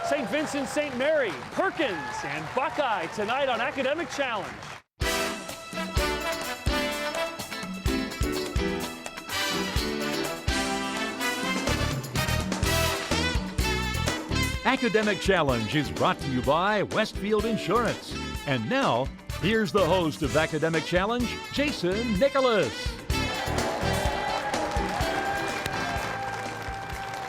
St. Vincent St Mary, Perkins, and Buckeye tonight on Academic Challenge. Academic Challenge is brought to you by Westfield Insurance. And now, here's the host of Academic Challenge, Jason Nicholas.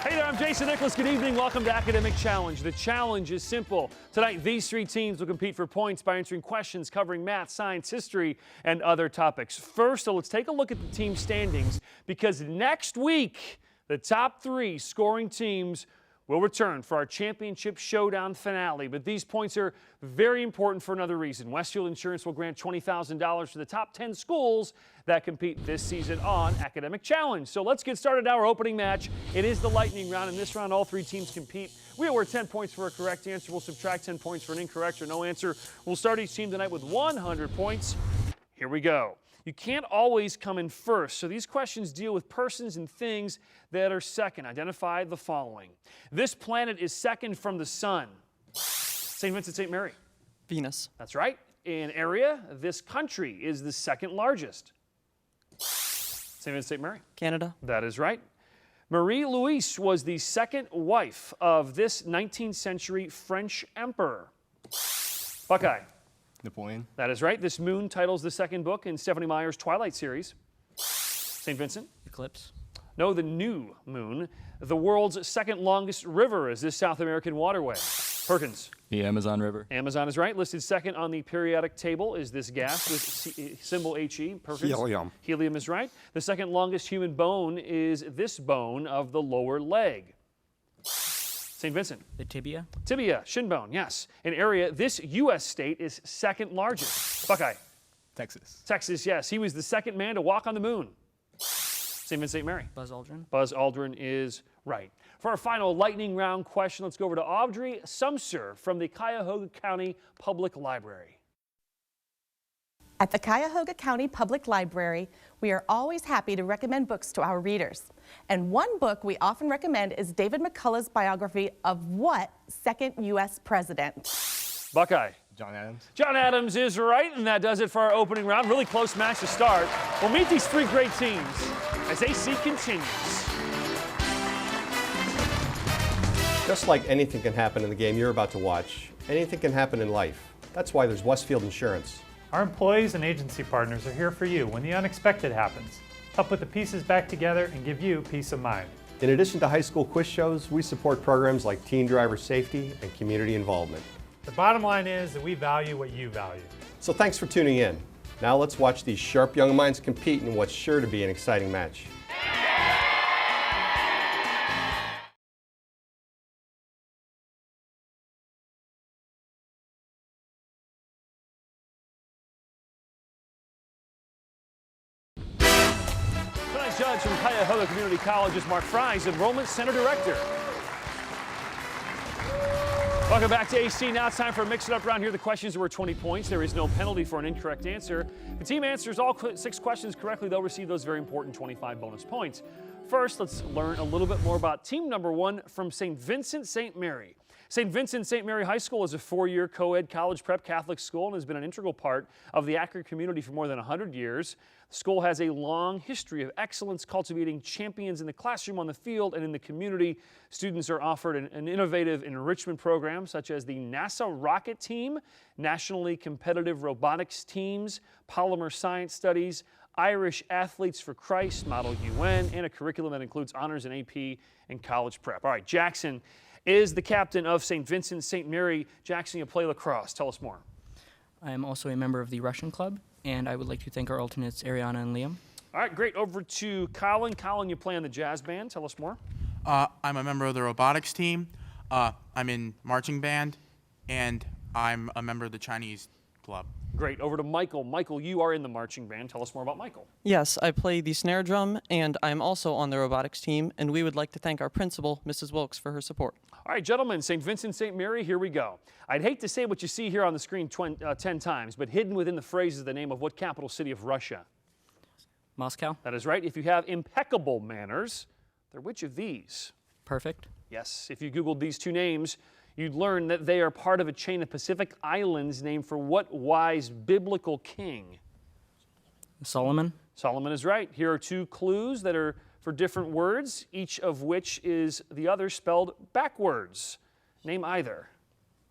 Hey there, I'm Jason Nicholas. Good evening. Welcome to Academic Challenge. The challenge is simple. Tonight, these three teams will compete for points by answering questions covering math, science, history, and other topics. First, let's take a look at the team standings, because next week, the top three scoring teams will return for our championship showdown finale. But these points are very important for another reason. Westfield Insurance will grant $20,000 to the top 10 schools that compete this season on Academic Challenge. So let's get started our opening match. It is the lightning round. In this round, all three teams compete. We award 10 points for a correct answer. We'll subtract 10 points for an incorrect or no answer. We'll start each team tonight with 100 points. Here we go. You can't always come in first, so these questions deal with persons and things that are second. Identify the following. This planet is second from the sun. St. Vincent St Mary. Venus. That's right. In area, this country is the second largest. St. Vincent St Mary. Canada. That is right. Marie Louise was the second wife of this 19th century French emperor. Buckeye. Napoleon. That is right. This moon titles the second book in Stephanie Meyer's Twilight series. St. Vincent. Eclipse. No, the new moon. The world's second longest river is this South American waterway. Perkins. The Amazon River. Amazon is right. Listed second on the periodic table is this gas with symbol HE. Perkins. Helium. Helium is right. The second longest human bone is this bone of the lower leg. St. Vincent. The tibia. Tibia, shin bone, yes. In area, this U.S. state is second largest. Buckeye. Texas. Texas, yes. He was the second man to walk on the moon. St. Vincent St. Mary. Buzz Aldrin. Buzz Aldrin is right. For our final lightning round question, let's go over to Audrey Sumser from the Cuyahoga County Public Library. At the Cuyahoga County Public Library, we are always happy to recommend books to our readers. And one book we often recommend is David McCullough's biography of what second U.S. president? Buckeye. John Adams. John Adams is right, and that does it for our opening round. Really close match to start. We'll meet these three great teams as AC continues. Just like anything can happen in the game you're about to watch, anything can happen in life. That's why there's Westfield Insurance. Our employees and agency partners are here for you when the unexpected happens. Help put the pieces back together and give you peace of mind. In addition to high school quiz shows, we support programs like teen driver safety and community involvement. The bottom line is that we value what you value. So thanks for tuning in. Now let's watch these sharp young minds compete in what's sure to be an exciting match. Judge from Cuyahoga Community College is Mark Fries, Enrollment Center Director. Welcome back to AC. Now it's time for a mix-it-up round here. The questions are worth 20 points. There is no penalty for an incorrect answer. If the team answers all 6 questions correctly, they'll receive those very important 25 bonus points. First, let's learn a little bit more about team number 1 from St. Vincent St. Mary. St. Vincent St. Mary High School is a 4-year co-ed college prep Catholic school and has been an integral part of the Akron community for more than 100 years. The school has a long history of excellence, cultivating champions in the classroom, on the field, and in the community. Students are offered an innovative enrichment program such as the NASA Rocket Team, nationally competitive robotics teams, polymer science studies, Irish Athletes for Christ, Model UN, and a curriculum that includes honors and AP and college prep. All right, Jackson is the captain of St. Vincent St. Mary. Jackson, you play lacrosse. Tell us more. I am also a member of the Russian club, and I would like to thank our alternates, Ariana and Liam. All right, great. Over to Colin. Colin, you play on the jazz band. Tell us more. I'm a member of the robotics team. I'm in marching band, and I'm a member of the Chinese club. Great. Over to Michael. Michael, you are in the marching band. Tell us more about Michael. Yes, I play the snare drum, and I'm also on the robotics team, and we would like to thank our principal, Mrs. Wilkes, for her support. All right, gentlemen, St. Vincent St. Mary, here we go. I'd hate to say what you see here on the screen 10 times, but hidden within the phrase is the name of what capital city of Russia? Moscow. That is right. If you have impeccable manners, they're which of these? Perfect. Yes. If you Googled these two names, you'd learn that they are part of a chain of Pacific islands named for what wise biblical king? Solomon. Solomon is right. Here are 2 clues that are for different words, each of which is the other spelled backwards. Name either.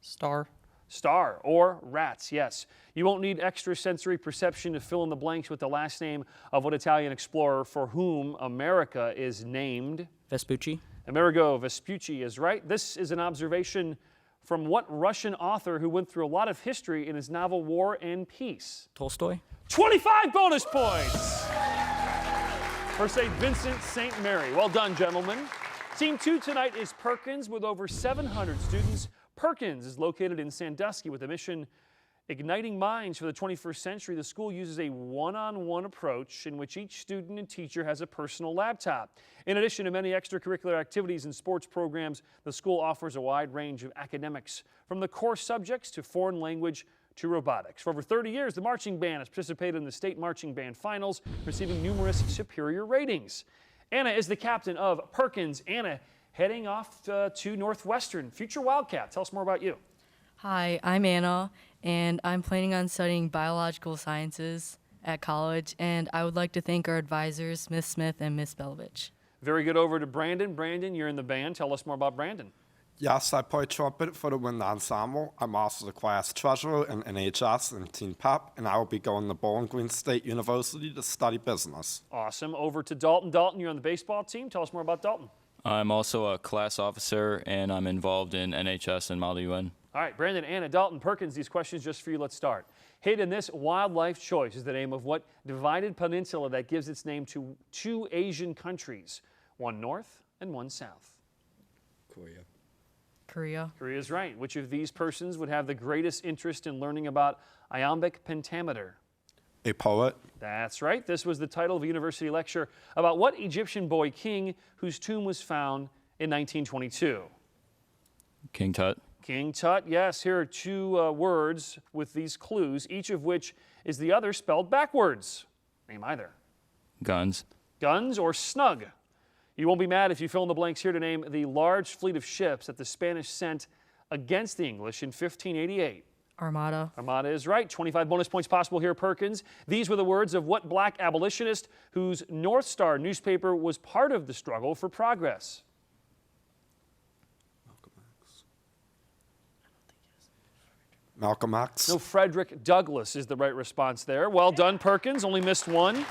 Star. Star or rats, yes. You won't need extrasensory perception to fill in the blanks with the last name of what Italian explorer for whom America is named. Vespucci. Amerigo Vespucci is right. This is an observation from what Russian author who went through a lot of history in his novel War and Peace? Tolstoy. 25 bonus points for St. Vincent St Mary. Well done, gentlemen. Team 2 tonight is Perkins with over 700 students. Perkins is located in Sandusky with a mission igniting minds for the 21st century. The school uses a one-on-one approach in which each student and teacher has a personal laptop. In addition to many extracurricular activities and sports programs, the school offers a wide range of academics, from the core subjects to foreign language to robotics. For over 30 years, the marching band has participated in the state marching band finals, receiving numerous superior ratings. Anna is the captain of Perkins. Anna, heading off to Northwestern, future Wildcat. Tell us more about you. Hi, I'm Anna, and I'm planning on studying biological sciences at college, and I would like to thank our advisors, Ms. Smith and Ms. Belovich. Very good. Over to Brandon. Brandon, you're in the band. Tell us more about Brandon. Yes, I play trumpet for the wind ensemble. I'm also the class treasurer in NHS and Teen Pep, and I will be going to Bowling Green State University to study business. Awesome. Over to Dalton. Dalton, you're on the baseball team. Tell us more about Dalton. I'm also a class officer, and I'm involved in NHS and Model UN. All right, Brandon, Anna, Dalton, Perkins, these questions just for you. Let's start. Hidden in this wildlife choice is the name of what divided peninsula that gives its name to 2 Asian countries, one north and one south? Korea. Korea. Korea is right. Which of these persons would have the greatest interest in learning about iambic pentameter? A poet. That's right. This was the title of a university lecture about what Egyptian boy king whose tomb was found in 1922? King Tut. King Tut, yes. Here are 2 words with these clues, each of which is the other spelled backwards. Name either. Guns. Guns or snug. You won't be mad if you fill in the blanks here to name the large fleet of ships that the Spanish sent against the English in 1588. Armada. Armada is right. 25 bonus points possible here, Perkins. These were the words of what black abolitionist whose North Star newspaper was part of the struggle for progress? Malcolm X. No, Frederick Douglass is the right response there. Well done, Perkins. Only missed one.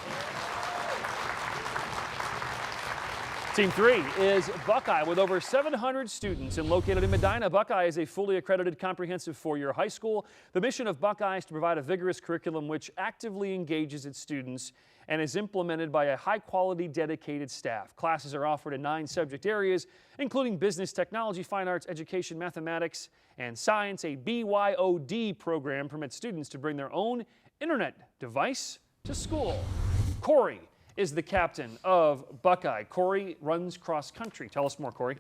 Team 3 is Buckeye with over 700 students and located in Medina. Buckeye is a fully accredited comprehensive 4-year high school. The mission of Buckeye is to provide a vigorous curriculum which actively engages its students and is implemented by a high-quality, dedicated staff. Classes are offered in 9 subject areas, including business, technology, fine arts, education, mathematics, and science. A BYOD program permits students to bring their own internet device to school. Corey is the captain of Buckeye. Corey runs cross country. Tell us more, Corey.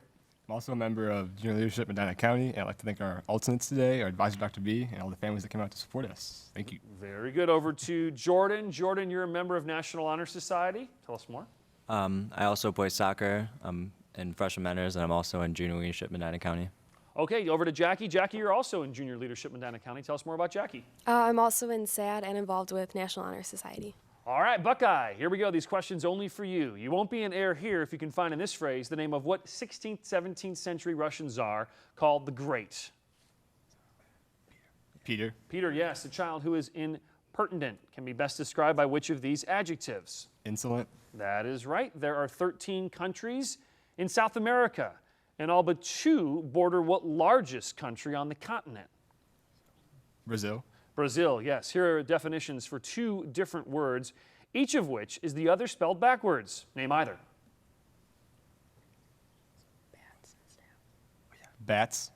I'm also a member of junior leadership in Medina County, and I'd like to thank our alternates today, our advisor, Dr. B, and all the families that came out to support us. Thank you. Very good. Over to Jordan. Jordan, you're a member of National Honor Society. Tell us more. I also play soccer. I'm in freshman mentors, and I'm also in junior leadership in Medina County. Okay, over to Jackie. Jackie, you're also in junior leadership in Medina County. Tell us more about Jackie. I'm also in SAD and involved with National Honor Society. All right, Buckeye, here we go. These questions only for you. You won't be in error here if you can find in this phrase the name of what 16th, 17th century Russian czar called the Great? Peter. Peter, yes. The child who is impertinent can be best described by which of these adjectives? Insolent. That is right. There are 13 countries in South America, and all but 2 border what largest country on the continent? Brazil. Brazil, yes. Here are definitions for 2 different words, each of which is the other spelled backwards. Name either. Bats.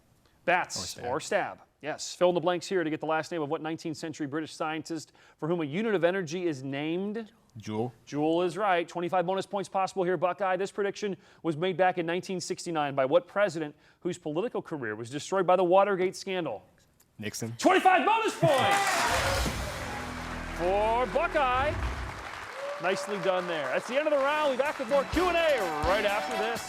Bats or stab. Yes. Fill in the blanks here to get the last name of what 19th century British scientist for whom a unit of energy is named? Joule. Joule is right. 25 bonus points possible here, Buckeye. This prediction was made back in 1969 by what president whose political career was destroyed by the Watergate scandal? Nixon. 25 bonus points for Buckeye. Nicely done there. That's the end of the round. We'll be back with more Q&A right after this.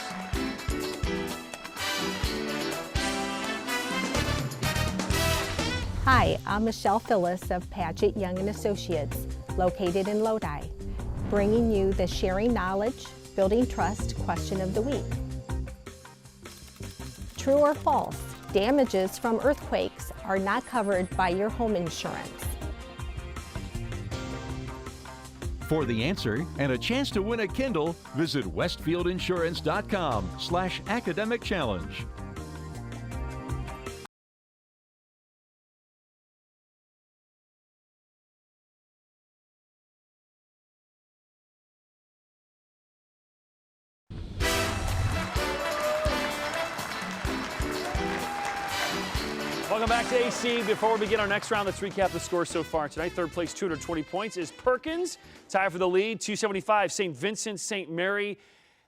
Hi, I'm Michelle Phyllis of Paget Young & Associates, located in Lodi, bringing you the Sharing Knowledge, Building Trust question of the week. True or false, damages from earthquakes are not covered by your home insurance. For the answer and a chance to win a Kindle, visit westfieldinsurance.com/academic challenge. Welcome back to AC. Before we begin our next round, let's recap the scores so far tonight. Third place, 220 points, is Perkins. Tied for the lead, 275, St. Vincent St. Mary.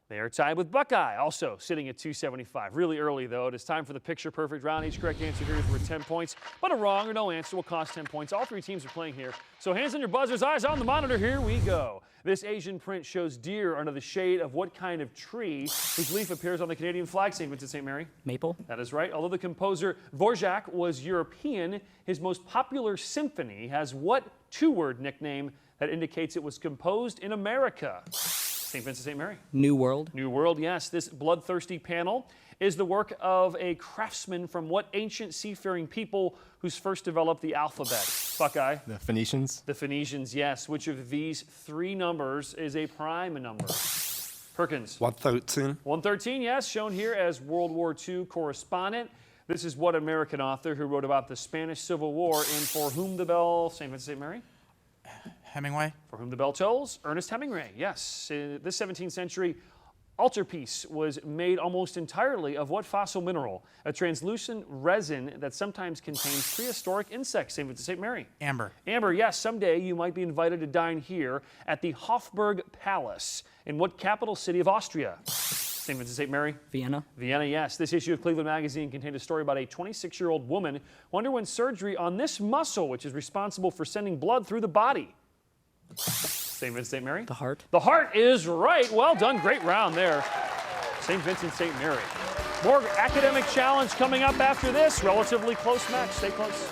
They are tied with Buckeye, also sitting at 275. Really early, though. It is time for the picture-perfect round. Each correct answer here is worth 10 points, but a wrong or no answer will cost 10 points. All three teams are playing here. So hands on your buzzers, eyes on the monitor. Here we go. This Asian print shows deer under the shade of what kind of tree whose leaf appears on the Canadian flag, St. Vincent St. Mary? Maple. That is right. Although the composer Dvorak was European, his most popular symphony has what two-word nickname that indicates it was composed in America? St. Vincent St. Mary. New World. New World, yes. This bloodthirsty panel is the work of a craftsman from what ancient seafaring people who's first developed the alphabet? Buckeye. The Phoenicians. The Phoenicians, yes. Which of these three numbers is a prime number? Perkins. 113. 113, yes. Shown here as World War II correspondent. This is what American author who wrote about the Spanish Civil War in For Whom the Bell, St. Vincent St. Mary? Hemingway. For Whom the Bell Tolls, Ernest Hemingway, yes. This 17th century altarpiece was made almost entirely of what fossil mineral? A translucent resin that sometimes contains prehistoric insects, St. Vincent St. Mary. Amber. Amber, yes. Someday you might be invited to dine here at the Hofburg Palace. In what capital city of Austria? St. Vincent St. Mary? Vienna. Vienna, yes. This issue of Cleveland Magazine contained a story about a 26-year-old woman who underwent surgery on this muscle, which is responsible for sending blood through the body. St. Vincent St. Mary? The heart. The heart is right. Well done. Great round there. St. Vincent St. Mary. More academic challenge coming up after this. Relatively close match. Stay close.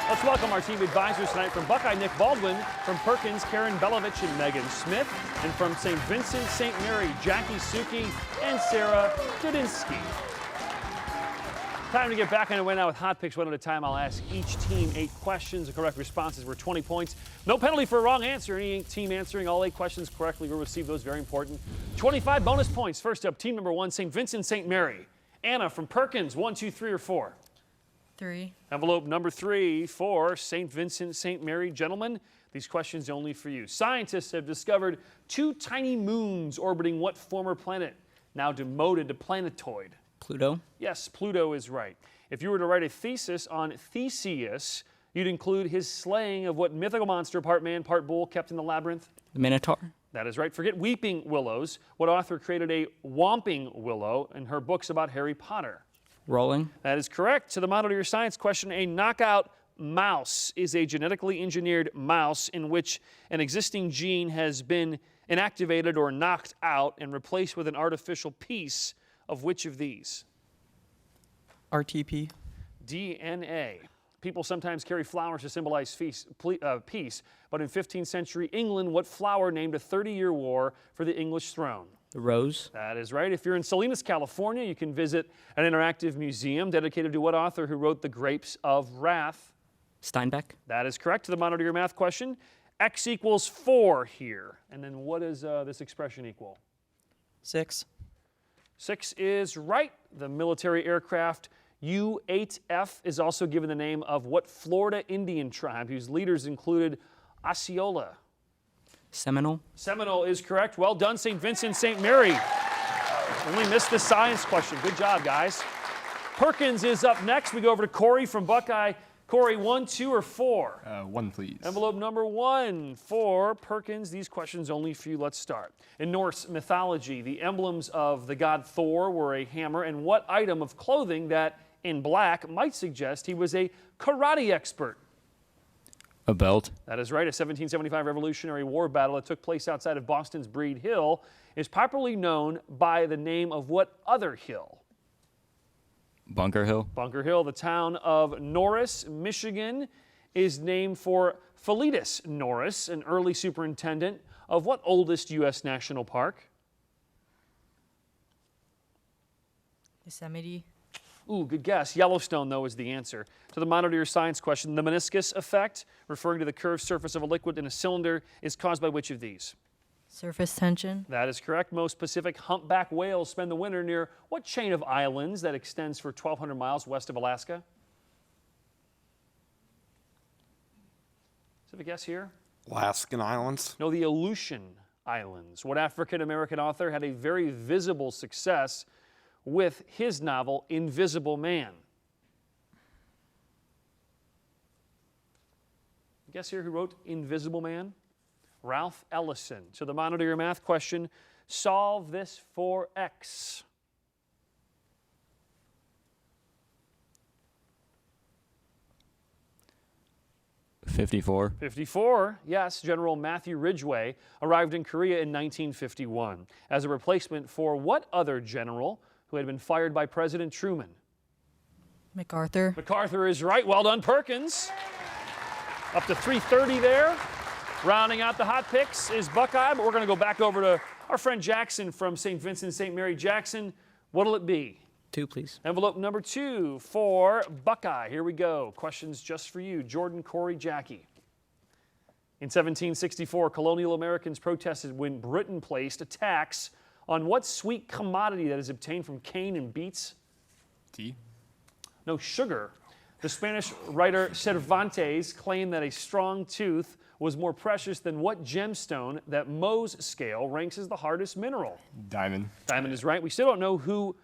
Let's welcome our team advisors tonight. From Buckeye, Nick Baldwin. From Perkins, Karen Belovich and Megan Smith. And from St. Vincent St. Mary, Jackie Suki and Sarah Dudinsky. Time to get back underway now with hot picks one at a time. I'll ask each team 8 questions. The correct responses were 20 points. No penalty for a wrong answer. Any team answering all 8 questions correctly will receive those. Very important. 25 bonus points. First up, team number 1, St. Vincent St. Mary. Anna from Perkins, 1, 2, 3, or 4? 3. Envelope number 3 for St. Vincent St. Mary. Gentlemen, these questions are only for you. Scientists have discovered 2 tiny moons orbiting what former planet, now demoted to planetoid? Pluto. Yes, Pluto is right. If you were to write a thesis on Theseus, you'd include his slaying of what mythical monster, part man, part bull, kept in the labyrinth? The Minotaur. That is right. Forget weeping willows. What author created a whomping willow in her books about Harry Potter? Rowling. That is correct. To the monitor your science question, a knockout mouse is a genetically engineered mouse in which an existing gene has been inactivated or knocked out and replaced with an artificial piece of which of these? RTP. DNA. People sometimes carry flowers to symbolize peace, but in 15th century England, what flower named a 30-year war for the English throne? The rose. That is right. If you're in Salinas, California, you can visit an interactive museum dedicated to what author who wrote The Grapes of Wrath? Steinbeck. That is correct. To the monitor your math question, x equals 4 here. And then what does this expression equal? 6. 6 is right. The military aircraft U-8F is also given the name of what Florida Indian tribe whose leaders included Osceola? Seminole. Seminole is correct. Well done, St. Vincent St. Mary. Only missed the science question. Good job, guys. Perkins is up next. We go over to Corey from Buckeye. Corey, 1, 2, or 4? 1, please. Envelope number 1 for Perkins. These questions only for you. Let's start. In Norse mythology, the emblems of the god Thor were a hammer and what item of clothing that in black might suggest he was a karate expert. A belt. That is right. A 1775 Revolutionary War battle that took place outside of Boston's Breed Hill is popularly known by the name of what other hill? Bunker Hill. Bunker Hill. The town of Norris, Michigan, is named for Philetus Norris, an early superintendent of what oldest U.S. national park? Yosemite. Ooh, good guess. Yellowstone, though, is the answer. To the Monitor Your Science question, the meniscus effect, referring to the curved surface of a liquid in a cylinder, is caused by which of these? Surface tension. That is correct. Most Pacific humpback whales spend the winter near what chain of islands that extends for 1,200 miles west of Alaska? Have a guess here? Alaskan Islands. No, the Aleutian Islands. What African-American author had a very visible success with his novel, Invisible Man? Guess here who wrote Invisible Man? Ralph Ellison. So the Monitor Your Math question, solve this for X. $54. 54, yes. General Matthew Ridgway arrived in Korea in 1951 as a replacement for what other general who had been fired by President Truman? MacArthur. MacArthur is right. Well done, Perkins. Up to 330 there. Rounding out the hot picks is Buckeye, but we're going to go back over to our friend Jackson from St. Vincent St Mary. Jackson, what'll it be? 2, please. Envelope number 2 for Buckeye. Here we go. Questions just for you. Jordan, Corey, Jackie. In 1764, colonial Americans protested when Britain placed a tax on what sweet commodity that is obtained from cane and beets? Tea. No, sugar. The Spanish writer Cervantes claimed that a strong tooth was more precious than what gemstone that Mohs scale ranks as the hardest mineral? Diamond. Diamond is right. We still don't know who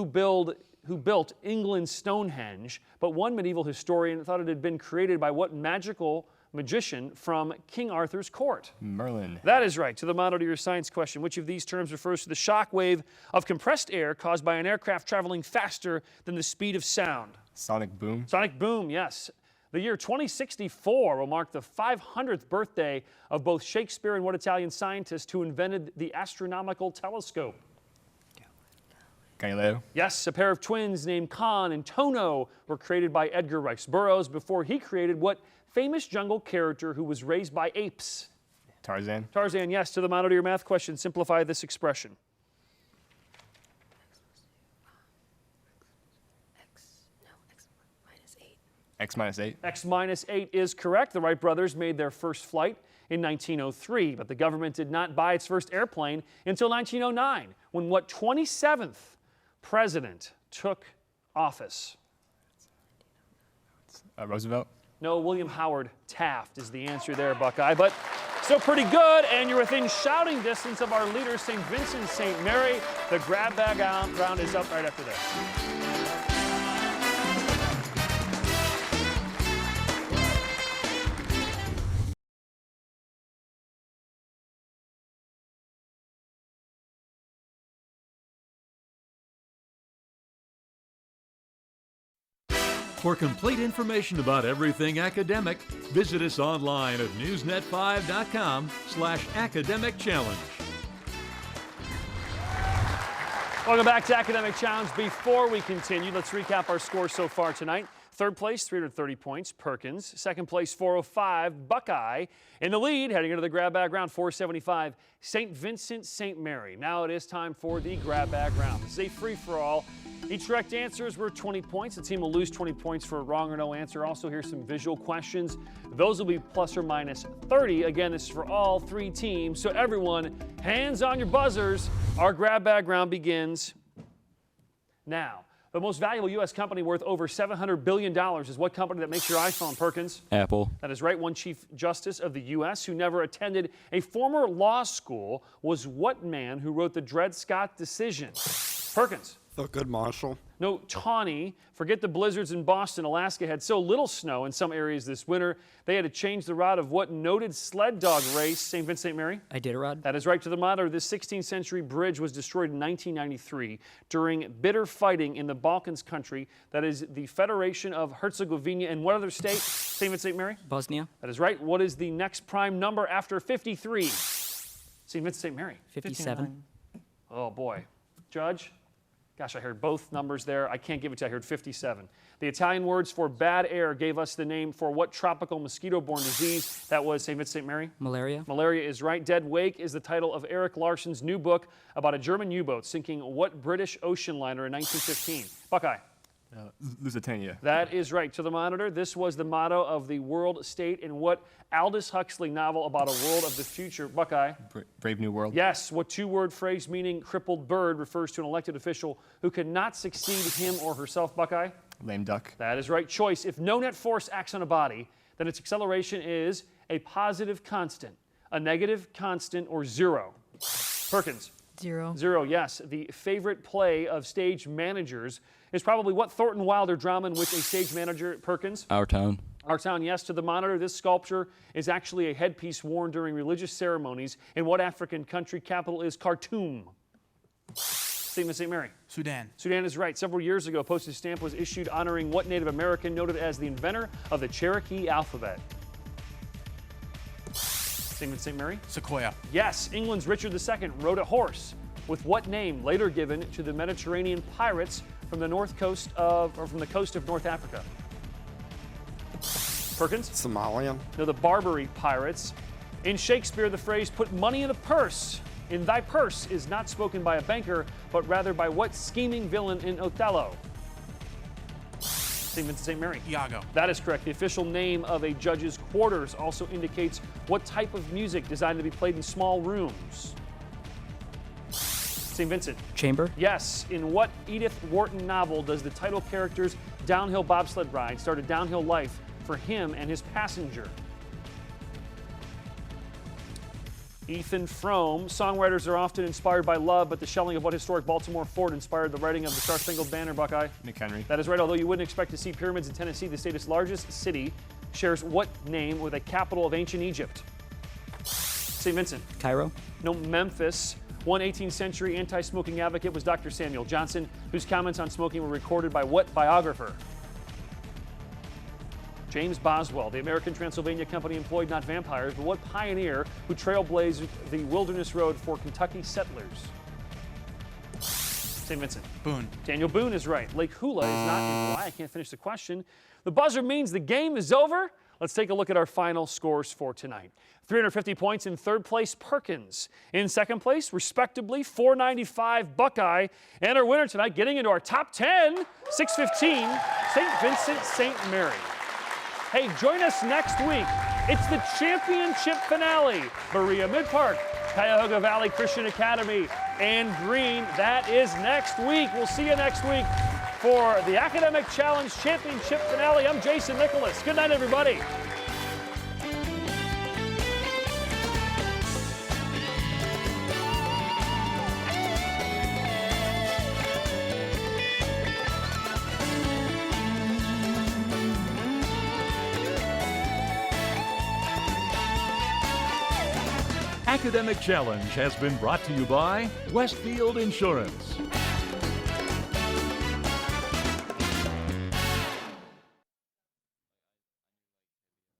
built England's Stonehenge, but one medieval historian thought it had been created by what magical magician from King Arthur's court? Merlin. That is right. To the Monitor Your Science question, which of these terms refers to the shock wave of compressed air caused by an aircraft traveling faster than the speed of sound? Sonic boom. Sonic boom, yes. The year 2064 will mark the 500th birthday of both Shakespeare and what Italian scientist who invented the astronomical telescope? Galileo. Yes, a pair of twins named Khan and Tono were created by Edgar Rice Burroughs before he created what famous jungle character who was raised by apes? Tarzan. Tarzan, yes. To the Monitor Your Math question, simplify this expression. X minus 8. X minus 8 is correct. The Wright brothers made their first flight in 1903, but the government did not buy its first airplane until 1909, when what 27th president took office? Roosevelt. No, William Howard Taft is the answer there, Buckeye, but still pretty good, and you're within shouting distance of our leader, St. Vincent St. Mary. The grab bag round is up right after this. For complete information about everything academic, visit us online at newsnet5.com/academic challenge. Welcome back to Academic Challenge. Before we continue, let's recap our scores so far tonight. Third place, 330 points, Perkins. Second place, 405, Buckeye. In the lead, heading into the grab bag round, 475, St. Vincent St. Mary. Now it is time for the grab bag round. This is a free-for-all. Each correct answer is worth 20 points. The team will lose 20 points for a wrong or no answer. Also, here's some visual questions. Those will be plus or minus 30. Again, this is for all 3 teams. So everyone, hands on your buzzers. Our grab bag round begins now. The most valuable U.S. company worth over $700 billion is what company that makes your iPhone, Perkins? Apple. That is right. One Chief Justice of the U.S. who never attended a former law school was what man who wrote the Dred Scott decision? Perkins. Thurgood Marshall. No, Tawny. Forget the blizzards in Boston. Alaska had so little snow in some areas this winter, they had to change the route of what noted sled dog race? St. Vincent St Mary? Iditarod. That is right. To the monitor, this 16th century bridge was destroyed in 1993 during bitter fighting in the Balkans country. That is the Federation of Herzegovina. And what other state? St. Vincent St Mary? Bosnia. That is right. What is the next prime number after 53? St. Vincent St Mary? 57. Oh, boy. Judge? Gosh, I heard both numbers there. I can't give it to you. I heard 57. The Italian words for bad air gave us the name for what tropical mosquito-borne disease? That was St. Vincent St. Mary? Malaria. Malaria is right. Dead Wake is the title of Eric Larson's new book about a German U-boat sinking what British ocean liner in 1915? Buckeye. Lusitania. That is right. To the monitor, this was the motto of the world state in what Aldous Huxley novel about a world of the future? Buckeye. Brave New World. Yes. What two-word phrase meaning crippled bird refers to an elected official who cannot succeed him or herself? Buckeye. Lame duck. That is right. Choice. If no net force acts on a body, then its acceleration is a positive constant, a negative constant, or zero. Perkins. Zero. Zero, yes. The favorite play of stage managers is probably what Thornton Wilder drama in which a stage manager, Perkins? Our Town. Our Town, yes. To the monitor, this sculpture is actually a headpiece worn during religious ceremonies. In what African country? Capital is Khartoum. St. St. Mary. Sudan. Sudan is right. Several years ago, a postage stamp was issued honoring what Native American noted as the inventor of the Cherokee alphabet? St. Mary? Sequoia. Yes, England's Richard II rode a horse with what name later given to the Mediterranean pirates from the coast of North Africa? Perkins? Somalian. No, the Barbary pirates. In Shakespeare, the phrase "put money in a purse" in thy purse is not spoken by a banker, but rather by what scheming villain in Othello? St. Vincent St. Mary. Iago. That is correct. The official name of a judge's quarters also indicates what type of music designed to be played in small rooms. St. Vincent. Chamber. Yes. In what Edith Wharton novel does the title character's downhill bobsled ride start a downhill life for him and his passenger? Ethan Frome. Songwriters are often inspired by love, but the shelling of what historic Baltimore fort inspired the writing of the Star-Spangled Banner? Buckeye. McHenry. That is right. Although you wouldn't expect to see pyramids in Tennessee, the state's largest city shares what name with a capital of ancient Egypt? St. Vincent. Cairo. No, Memphis. One 18th century anti-smoking advocate was Dr. Samuel Johnson, whose comments on smoking were recorded by what biographer? James Boswell. The American Transylvania Company employed not vampires, but what pioneer who trailblazed the wilderness road for Kentucky settlers? St. Vincent. Boone. Daniel Boone is right. Lake Hula is not in Hawaii. I can't finish the question. The buzzer means the game is over. Let's take a look at our final scores for tonight. 350 points in third place, Perkins. In second place, respectably, 495, Buckeye. And our winner tonight, getting into our top 10, 615, St. Vincent St. Mary. Hey, join us next week. It's the championship finale. Berea Mid-Park, Cuyahoga Valley Christian Academy, and Green. That is next week. We'll see you next week for the Academic Challenge Championship finale. I'm Jason Nicholas. Good night, everybody. Academic Challenge has been brought to you by Westfield Insurance.